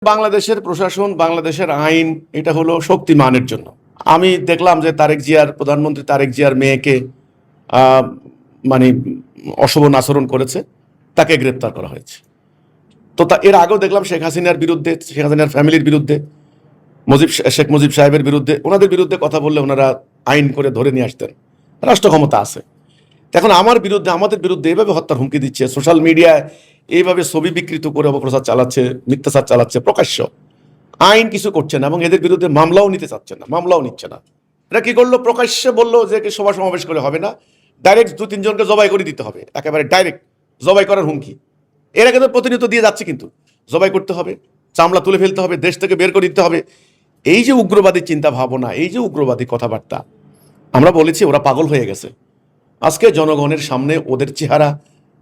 বাংলাদেশের প্রশাসন, বাংলাদেশের আইন এটা হলো শক্তিমানের জন্য। আমি দেখলাম যে প্রধানমন্ত্রী তারেক জিয়ার মেয়েকে আহ, মানে অশোভন আচরণ করেছে, তাকে গ্রেপ্তার করা হয়েছে। তো এর আগেও দেখলাম শেখ হাসিনার বিরুদ্ধে, শেখ হাসিনার ফ্যামিলির বিরুদ্ধে, শেখ মুজিব সাহেবের বিরুদ্ধে, ওনাদের বিরুদ্ধে কথা বললে ওনারা আইন করে ধরে নিয়ে আসতেন। রাষ্ট্র ক্ষমতা আছে। এখন আমাদের বিরুদ্ধে এইভাবে হত্যার হুমকি দিচ্ছে, সোশ্যাল মিডিয়ায় এইভাবে ছবি বিকৃত করে অপপ্রচার চালাচ্ছে, মিথ্যাচার চালাচ্ছে প্রকাশ্য। আইন কিছু করছে না এবং এদের বিরুদ্ধে মামলাও নিতে চাচ্ছে না, মামলাও নিচ্ছে না। এরা কি করলো? প্রকাশ্যে বললো যে সভা সমাবেশ করে হবে না, ডাইরেক্ট 2-3 জনকে জবাই করে দিতে হবে, একেবারে ডাইরেক্ট জবাই করার হুমকি। এরা কিন্তু প্রতিনিয়ত দিয়ে যাচ্ছে, কিন্তু জবাই করতে হবে, চামড়া তুলে ফেলতে হবে, দেশ থেকে বের করে দিতে হবে। এই যে উগ্রবাদী চিন্তা ভাবনা, এই যে উগ্রবাদী কথাবার্তা, আমরা বলেছি ওরা পাগল হয়ে গেছে। আজকে জনগণের সামনে ওদের চেহারা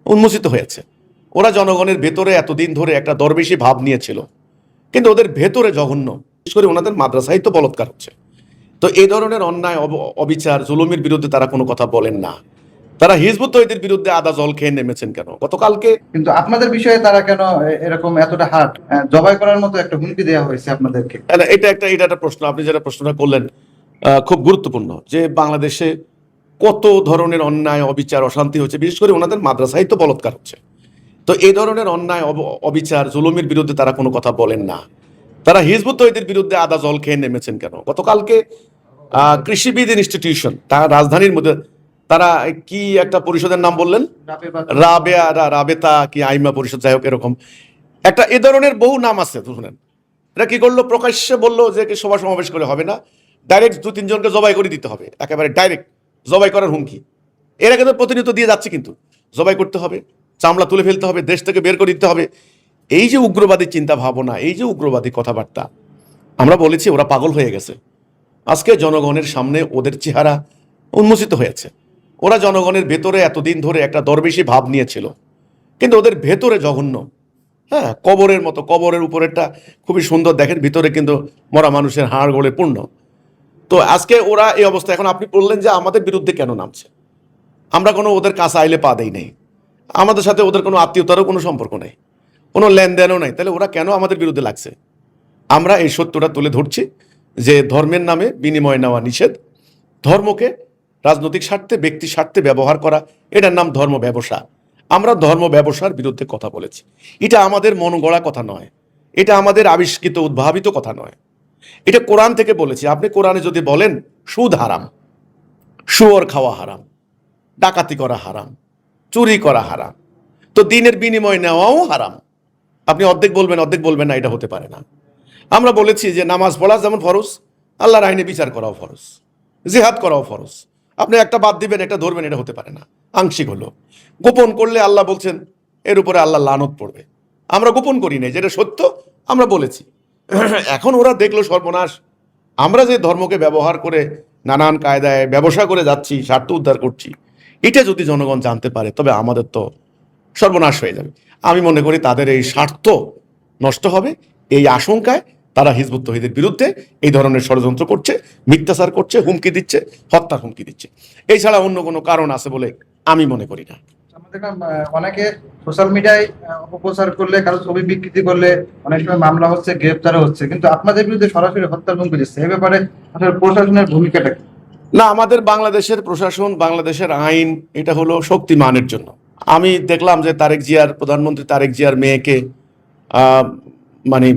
উন্মোচিত হয়েছে। ওরা জনগণের ভেতরে এতদিন ধরে একটা দরবেশী ভাব নিয়েছিল, কিন্তু ওদের ভেতরে জঘন্য, বিশেষ করে ওনাদের মাদ্রাসায় তো বলৎকার হচ্ছে। তো এই ধরনের অন্যায়, অবিচার, জুলুমের বিরুদ্ধে তারা কোনো কথা বলেন না। তারা হিজবুত তৌহিদের বিরুদ্ধে আদা জল খেয়ে নেমেছেন কেন? গতকালকে কিন্তু আপনাদের বিষয়ে তারা কেন এরকম এতটা হাট জবাই করার মতো একটা হুমকি দেওয়া হয়েছে আপনাদেরকে? এটা একটা প্রশ্ন, আপনি যেটা প্রশ্নটা করলেন খুব গুরুত্বপূর্ণ, যে বাংলাদেশে কত ধরনের অন্যায়, অবিচার, অশান্তি হচ্ছে, বিশেষ করে ওনাদের মাদ্রাসায় তো বলৎকার হচ্ছে। তো এই ধরনের অন্যায়, অবিচার, জুলুমের বিরুদ্ধে তারা কোনো কথা বলেন না। তারা হিজবুত তৌহিদের বিরুদ্ধে আদা জল খেয়ে নেমেছেন কেন? গতকালকে কৃষিবিদ ইনস্টিটিউশন, তার রাজধানীর মধ্যে, তারা কি একটা পরিষদের নাম বললেন, রাবেতা কি আইমা পরিষদ, যাই হোক এরকম একটা, এ ধরনের বহু নাম আছে। শুনেন, এরা কি করলো? প্রকাশ্যে বললো যে সভা সমাবেশ করে হবে না, ডাইরেক্ট 2-3 জনকে জবাই করে দিতে হবে, একেবারে ডাইরেক্ট জবাই করার হুমকি। এরা কিন্তু প্রতিনিয়ত দিয়ে যাচ্ছে, কিন্তু জবাই করতে হবে, চামড়া তুলে ফেলতে হবে, দেশ থেকে বের করে দিতে হবে। এই যে উগ্রবাদী চিন্তা ভাবনা, এই যে উগ্রবাদী কথাবার্তা, আমরা বলেছি ওরা পাগল হয়ে গেছে। আজকে জনগণের সামনে ওদের চেহারা উন্মোচিত হয়েছে। ওরা জনগণের ভেতরে এতদিন ধরে একটা দরবেশী ভাব নিয়েছিল, কিন্তু ওদের ভেতরে জঘন্য। হ্যাঁ, কবরের মতো, কবরের উপরেরটা খুবই সুন্দর দেখেন, ভিতরে কিন্তু মরা মানুষের হাড় গোড়ে পূর্ণ। তো আজকে ওরা এই অবস্থা। এখন আপনি বললেন যে আমাদের বিরুদ্ধে কেন নামছে? আমরা কোনো ওদের কাছে আইলে পা দেই নাই, আমাদের সাথে ওদের কোনো আত্মীয়তারও কোনো সম্পর্ক নেই, কোনো লেনদেনও নাই, তাহলে ওরা কেন আমাদের বিরুদ্ধে লাগছে? আমরা এই সত্যটা তুলে ধরছি যে ধর্মের নামে বিনিময় নেওয়া নিষেধ। ধর্মকে রাজনৈতিক স্বার্থে, ব্যক্তি স্বার্থে ব্যবহার করা, এটার নাম ধর্ম ব্যবসা। আমরা ধর্ম ব্যবসার বিরুদ্ধে কথা বলেছি। এটা আমাদের মন গড়া কথা নয়, এটা আমাদের আবিষ্কৃত উদ্ভাবিত কথা নয়, এটা কোরআন থেকে বলেছি। আপনি কোরআনে যদি বলেন সুদ হারাম, শুয়োর খাওয়া হারাম, ডাকাতি করা হারাম, চুরি করা হারাম, তো দিনের বিনিময় নেওয়াও হারাম। আপনি অর্ধেক বলবেন না, এটা হতে পারে না। আমরা বলেছি যে নামাজ পড়া যেমন ফরজ, আল্লাহর আইনে বিচার করাও ফরজ, জিহাদ করাও ফরজ। আপনি একটা বাদ দিবেন, একটা ধরবেন, এটা হতে পারে না। আংশিক হলো। গোপন করলে আল্লাহ বলছেন এর উপরে আল্লাহ লানত পড়বে। আমরা গোপন করি নাই, যেটা সত্য আমরা বলেছি। এখন ওরা দেখলো সর্বনাশ, আমরা যে ধর্মকে ব্যবহার করে নানান কায়দায় ব্যবসা করে যাচ্ছি, স্বার্থ উদ্ধার করছি, এটা যদি জনগণ জানতে পারে তবে আমাদের তো সর্বনাশ হয়ে যাবে। আমি মনে করি তাদের এই স্বার্থ নষ্ট হবে, এই আশঙ্কায় তারা হিজবুত তৌহিদের বিরুদ্ধে এই ধরনের ষড়যন্ত্র করছে, মিথ্যাচার করছে, হুমকি দিচ্ছে, হত্যার হুমকি দিচ্ছে। এই ছাড়া অন্য কোনো কারণ আছে বলে আমি মনে করি না। আমরা দেখলাম অনেকে সোশ্যাল মিডিয়ায় অপপ্রচার করলে, কারো ছবি বিকৃতি করলে অনেক সময় মামলা হচ্ছে, গ্রেপ্তারও হচ্ছে, কিন্তু আপনাদের বিরুদ্ধে সরাসরি হত্যার হুমকি দিচ্ছে। এই ব্যাপারে আসলে প্রশাসনের ভূমিকাটা কি? না, আমাদের বাংলাদেশের প্রশাসন, বাংলাদেশের আইন এটা হলো শক্তিমানের জন্য। আমি দেখলাম যে প্রধানমন্ত্রী তারেক জিয়ার মেয়েকে আহ, মানে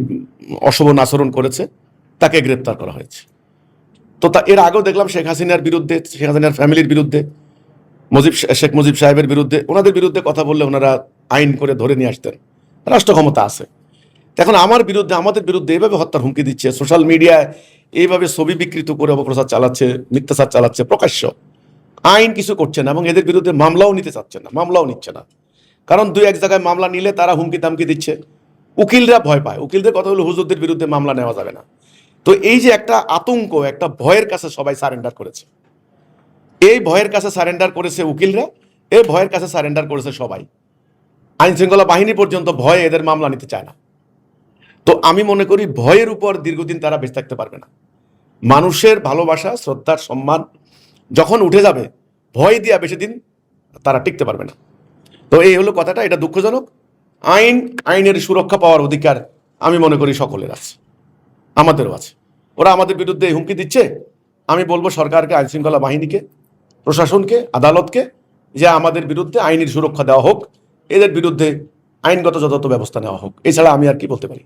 অশোভন আচরণ করেছে, তাকে গ্রেপ্তার করা হয়েছে। তো এর আগেও দেখলাম শেখ হাসিনার বিরুদ্ধে, শেখ হাসিনার ফ্যামিলির বিরুদ্ধে, শেখ মুজিব সাহেবের বিরুদ্ধে, ওনাদের বিরুদ্ধে কথা বললে ওনারা আইন করে ধরে নিয়ে আসতেন। রাষ্ট্র ক্ষমতা আছে। এখন আমাদের বিরুদ্ধে এইভাবে হত্যার হুমকি দিচ্ছে, সোশ্যাল মিডিয়ায় এইভাবে ছবি বিকৃত করে অপপ্রচার চালাচ্ছে, মিথ্যাচার চালাচ্ছে প্রকাশ্য। আইন কিছু করছে না এবং এদের বিরুদ্ধে মামলাও নিতে চাচ্ছে না, মামলাও নিচ্ছে না। কারণ 2-1 জায়গায় মামলা নিলে তারা হুমকি তামকি দিচ্ছে, উকিলরা ভয় পায়। উকিলদের কথা হলো হুজুরদের বিরুদ্ধে মামলা নেওয়া যাবে না। তো এই যে একটা আতঙ্ক, একটা ভয়ের কাছে সবাই সারেন্ডার করেছে। এই ভয়ের কাছে সারেন্ডার করেছে উকিলরা, এই ভয়ের কাছে সারেন্ডার করেছে সবাই। আইন শৃঙ্খলা বাহিনী পর্যন্ত ভয়ে এদের মামলা নিতে চায় না। তো আমি মনে করি ভয়ের উপর দীর্ঘদিন তারা বেঁচে থাকতে পারবে না। মানুষের ভালোবাসা, শ্রদ্ধার সম্মান যখন উঠে যাবে, ভয় দিয়া বেশি দিন তারা টিকতে পারবে না। তো এই হলো কথাটা, এটা দুঃখজনক। আইনের সুরক্ষা পাওয়ার অধিকার আমি মনে করি সকলের আছে, আমাদেরও আছে। ওরা আমাদের বিরুদ্ধে হুমকি দিচ্ছে, আমি বলবো সরকারকে, আইনশৃঙ্খলা বাহিনীকে, প্রশাসনকে, আদালতকে যে আমাদের বিরুদ্ধে আইনের সুরক্ষা দেওয়া হোক, এদের বিরুদ্ধে আইনগত যথাযথ ব্যবস্থা নেওয়া হোক। এছাড়া আমি আর কি বলতে পারি।